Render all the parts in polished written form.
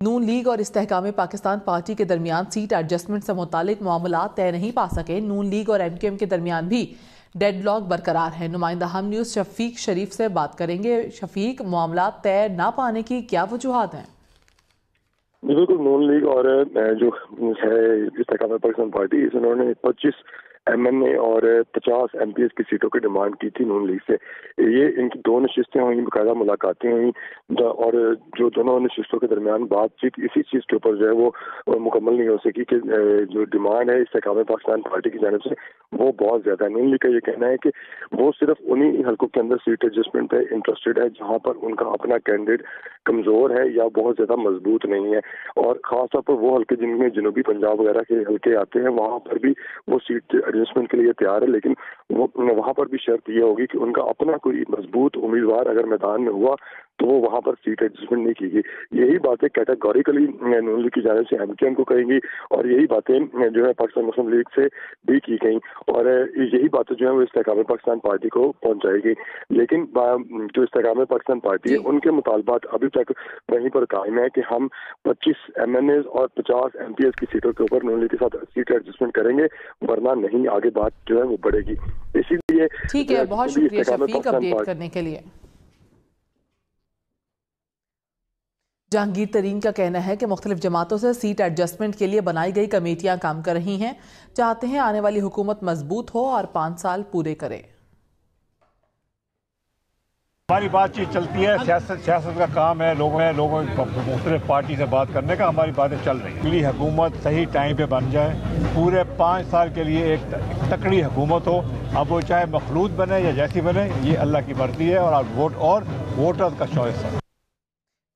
نون league اور استحکام Pakistan party کے درمیان سیٹ ایڈجسٹمنٹ سے متعلق معاملات طے نہیں پا سکے۔ نون لیگ اور ایم کیو ایم کے درمیان بھی ڈیڈ لاک برقرار ہے۔ نمائندہ ہم نیوز شفیق شریف سے بات کریں گے۔ شفیق، معاملات طے نہ پانے کی کیا وجوہات ہیں؟ بالکل، نون لیگ اور جو ہے استحکام پاکستان پارٹی، انہوں نے 25 ایم این اے اور 50 ایم پی ایس کی سیٹوں کی ڈیمانڈ کی تھی نون لیگ سے۔ یہ ان کی دو نشستیں ہوئیں، باقاعدہ ملاقاتیں ہوئیں اور جو دونوں نشستوں کے درمیان بات چیت اسی چیز کے اوپر جو ہے وہ مکمل نہیں ہو سکی کہ جو ڈیمانڈ ہے استحکام پاکستان پارٹی کی جانب سے وہ بہت زیادہ ہے۔ نون لیگ کا یہ کہنا ہے کہ وہ صرف انہی حلقوں کے اندر سیٹ ایڈجسٹمنٹ پہ انٹرسٹڈ ہے جہاں پر ان کا اپنا کینڈیڈیٹ کمزور ہے یا بہت زیادہ مضبوط نہیں ہے، اور خاص طور پر وہ حلقے جن میں جنوبی پنجاب وغیرہ کے حلقے آتے ہیں وہاں پر بھی وہ سیٹ ایڈجسٹمنٹ کے لیے تیار ہے، لیکن وہاں پر بھی شرط یہ ہوگی کہ ان کا اپنا کوئی مضبوط امیدوار اگر میدان میں ہوا تو وہ وہاں پر سیٹ ایڈجسٹمنٹ نہیں کی گئی۔ یہی باتیں کیٹیگوریکلی نون لیگ کی جانب سے ایم کیو ایم کو کہیں گی اور یہی باتیں جو ہے پاکستان مسلم لیگ سے بھی کی گئیں، اور یہی باتیں جو ہے وہ استحکام پاکستان پارٹی کو پہنچائی گئی۔ لیکن جو استحکام پاکستان پارٹی ہے ان کے مطالبات ابھی تک وہیں پر قائم ہے کہ ہم 25 ایم این ایز اور 50 ایم پی ایس کی سیٹوں کے اوپر نون لیگ کے ساتھ سیٹ ایڈجسٹمنٹ کریں گے، ورنہ نہیں آگے بات جو ہے وہ بڑھے گی۔ اسی لیے ٹھیک ہے، بہت شکریہ شفیق اپڈیٹ کرنے کے لیے۔ جہانگیر ترین کا کہنا ہے کہ مختلف جماعتوں سے سیٹ ایڈجسٹمنٹ کے لیے بنائی گئی کمیٹیاں کام کر رہی ہیں، چاہتے ہیں آنے والی حکومت مضبوط ہو اور 5 سال پورے کرے۔ ہماری بات چیت چلتی ہے، سیاست کا کام ہے، لوگوں مختلف پارٹی سے بات کرنے کا، ہماری باتیں چل رہی ہیں۔ پوری حکومت صحیح ٹائم پہ بن جائے، پورے 5 سال کے لیے ایک تکڑی حکومت ہو، اب وہ چاہے مخلوط بنے یا جیسی بنے، یہ اللہ کی مرضی ہے اور ووٹر کا چوائس ہے۔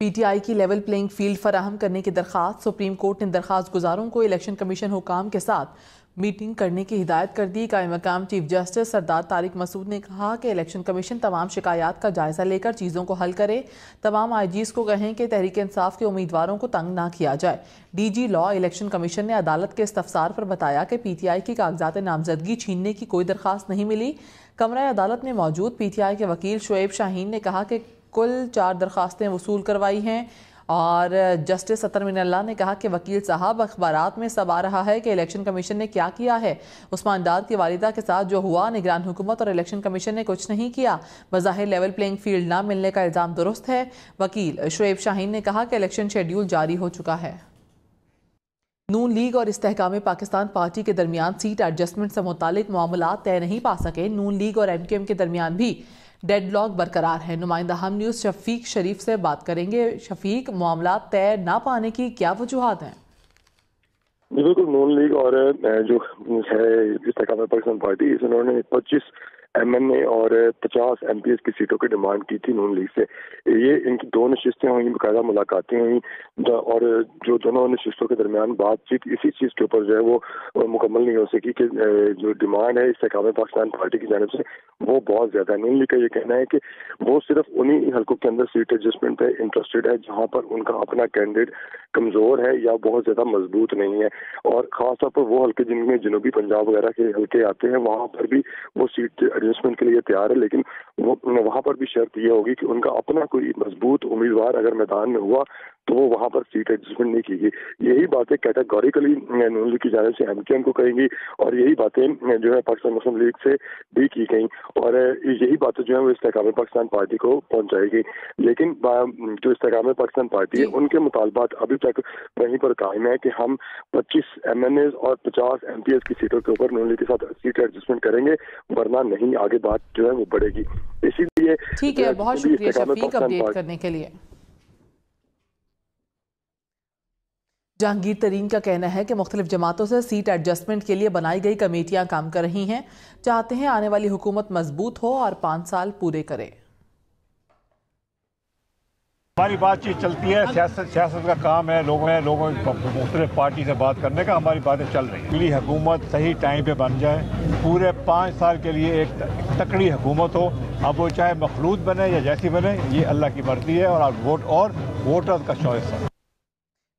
پی ٹی آئی کی لیول پلینگ فیلڈ فراہم کرنے کی درخواست، سپریم کورٹ نے درخواست گزاروں کو الیکشن کمیشن حکام کے ساتھ میٹنگ کرنے کی ہدایت کر دی۔ قائم مقام چیف جسٹس سردار طارق مسعود نے کہا کہ الیکشن کمیشن تمام شکایات کا جائزہ لے کر چیزوں کو حل کرے۔ تمام آئی جیز کو کہیں کہ تحریک انصاف کے امیدواروں کو تنگ نہ کیا جائے۔ ڈی جی لا الیکشن کمیشن نے عدالت کے استفسار پر بتایا کہ پی ٹی آئی کی کاغذات نامزدگی چھیننے کی کوئی درخواست نہیں ملی۔ کمرہ عدالت میں موجود پی ٹی آئی کے وکیل شعیب شاہین نے کہا کہ کل 4 درخواستیں وصول کروائی ہیں، اور جسٹس اطہر من اللہ نے کہا کہ وکیل صاحب، اخبارات میں سب آ رہا ہے کہ الیکشن کمیشن نے کیا کیا ہے۔ عثمان ڈار کی والدہ کے ساتھ جو ہوا، نگران حکومت اور الیکشن کمیشن نے کچھ نہیں کیا۔ بظاہر لیول پلینگ فیلڈ نہ ملنے کا الزام درست ہے۔ وکیل شعیب شاہین نے کہا کہ الیکشن شیڈیول جاری ہو چکا ہے۔ نون لیگ اور استحکام پاکستان پارٹی کے درمیان سیٹ ایڈجسٹمنٹ سے متعلق معاملات طے نہیں پا سکے۔ نون لیگ اور ایم کیو ایم کے درمیان بھی ڈیڈ لاک برقرار ہے۔ نمائندہ ہم نیوز شفیق شریف سے بات کریں گے۔ شفیق، معاملات طے نہ پانے کی کیا وجوہات ہیں؟ بالکل، نون لیگ اور جو ہے استحکام پاکستان پارٹی، انہوں نے 25 ایم این اے اور 50 ایم پی ایس کی سیٹوں کی ڈیمانڈ کی تھی نون لیگ سے۔ یہ ان کی دو نشستیں ہوئیں، باقاعدہ ملاقاتیں ہوئیں اور جو دونوں نشستوں کے درمیان بات چیت اسی چیز کے اوپر جو ہے وہ مکمل نہیں ہو سکی کہ جو ڈیمانڈ ہے استحکام پاکستان پارٹی کی جانب سے وہ بہت زیادہ ہے۔ نون لیگ کا یہ کہنا ہے کہ وہ صرف انہی حلقوں کے اندر سیٹ ایڈجسٹمنٹ پہ انٹرسٹڈ ہے جہاں پر ان کا اپنا کینڈیڈیٹ کمزور ہے یا بہت زیادہ مضبوط نہیں ہے، اور خاص طور پر وہ حلقے جن میں جنوبی پنجاب وغیرہ کے حلقے آتے ہیں وہاں پر بھی وہ سیٹ ایڈجسٹمنٹ کے لیے تیار ہے، لیکن وہاں پر بھی شرط یہ ہوگی کہ ان کا اپنا کوئی مضبوط امیدوار اگر میدان میں ہوا تو وہ وہاں پر سیٹ ایڈجسٹمنٹ نہیں کی گئی۔ یہی باتیں کیٹیگوریکلی نون لیگ کی جانب سے ایم کیو ایم کو کہیں گی اور یہی باتیں جو ہے پاکستان مسلم لیگ سے بھی کی گئیں، اور یہی باتیں جو ہے وہ استحکام پاکستان پارٹی کو پہنچائی گئی۔ لیکن جو استحکام پاکستان پارٹی ہے ان کے مطالبات ابھی تک وہیں پر قائم ہے کہ ہم 25 ایم این ایز اور 50 ایم پی ایس کی سیٹوں کے اوپر نون لیگ کے ساتھ سیٹ ایڈجسٹمنٹ کریں گے، ورنہ نہیں آگے بات جو ہے وہ بڑھے گی۔ اسی لیے ٹھیک ہے، بہت شکریہ شفیق اپڈیٹ کرنے کے لیے۔ جہانگیر ترین کا کہنا ہے کہ مختلف جماعتوں سے سیٹ ایڈجسٹمنٹ کے لیے بنائی گئی کمیٹیاں کام کر رہی ہیں، چاہتے ہیں آنے والی حکومت مضبوط ہو اور 5 سال پورے کرے۔ ہماری بات چیت چلتی ہے، سیاست کا کام ہے، لوگوں مختلف پارٹی سے بات کرنے کا، ہماری باتیں چل رہی ہیں۔ پوری حکومت صحیح ٹائم پہ بن جائے، پورے 5 سال کے لیے ایک تکڑی حکومت ہو، اب وہ چاہے مخلوط بنے یا جیسی بنے، یہ اللہ کی مرضی ہے اور ووٹر کا چوائس ہے۔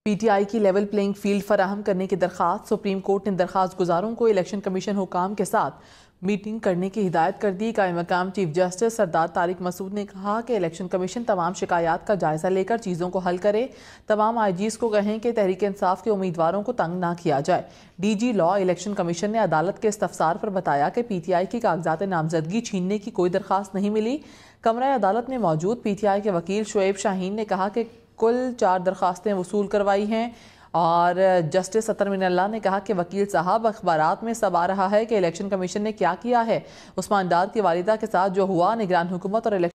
پی ٹی آئی کی لیول پلینگ فیلڈ فراہم کرنے کی درخواست، سپریم کورٹ نے درخواست گزاروں کو الیکشن کمیشن حکام کے ساتھ میٹنگ کرنے کی ہدایت کر دی۔ قائم مقام چیف جسٹس سردار طارق مسعود نے کہا کہ الیکشن کمیشن تمام شکایات کا جائزہ لے کر چیزوں کو حل کرے۔ تمام آئی جیز کو کہیں کہ تحریک انصاف کے امیدواروں کو تنگ نہ کیا جائے۔ ڈی جی لا الیکشن کمیشن نے عدالت کے استفسار پر بتایا کہ پی ٹی آئی کی کاغذات نامزدگی چھیننے کی کوئی درخواست نہیں ملی۔ کمرہ عدالت میں موجود پی ٹی آئی کے وکیل شعیب شاہین نے کہا کہ کل 4 درخواستیں وصول کروائی ہیں، اور جسٹس اطہر من اللہ نے کہا کہ وکیل صاحب اخبارات میں سب آ رہا ہے کہ الیکشن کمیشن نے کیا کیا ہے۔ عثمان ڈار کی والدہ کے ساتھ جو ہوا، نگران حکومت اور الیکشن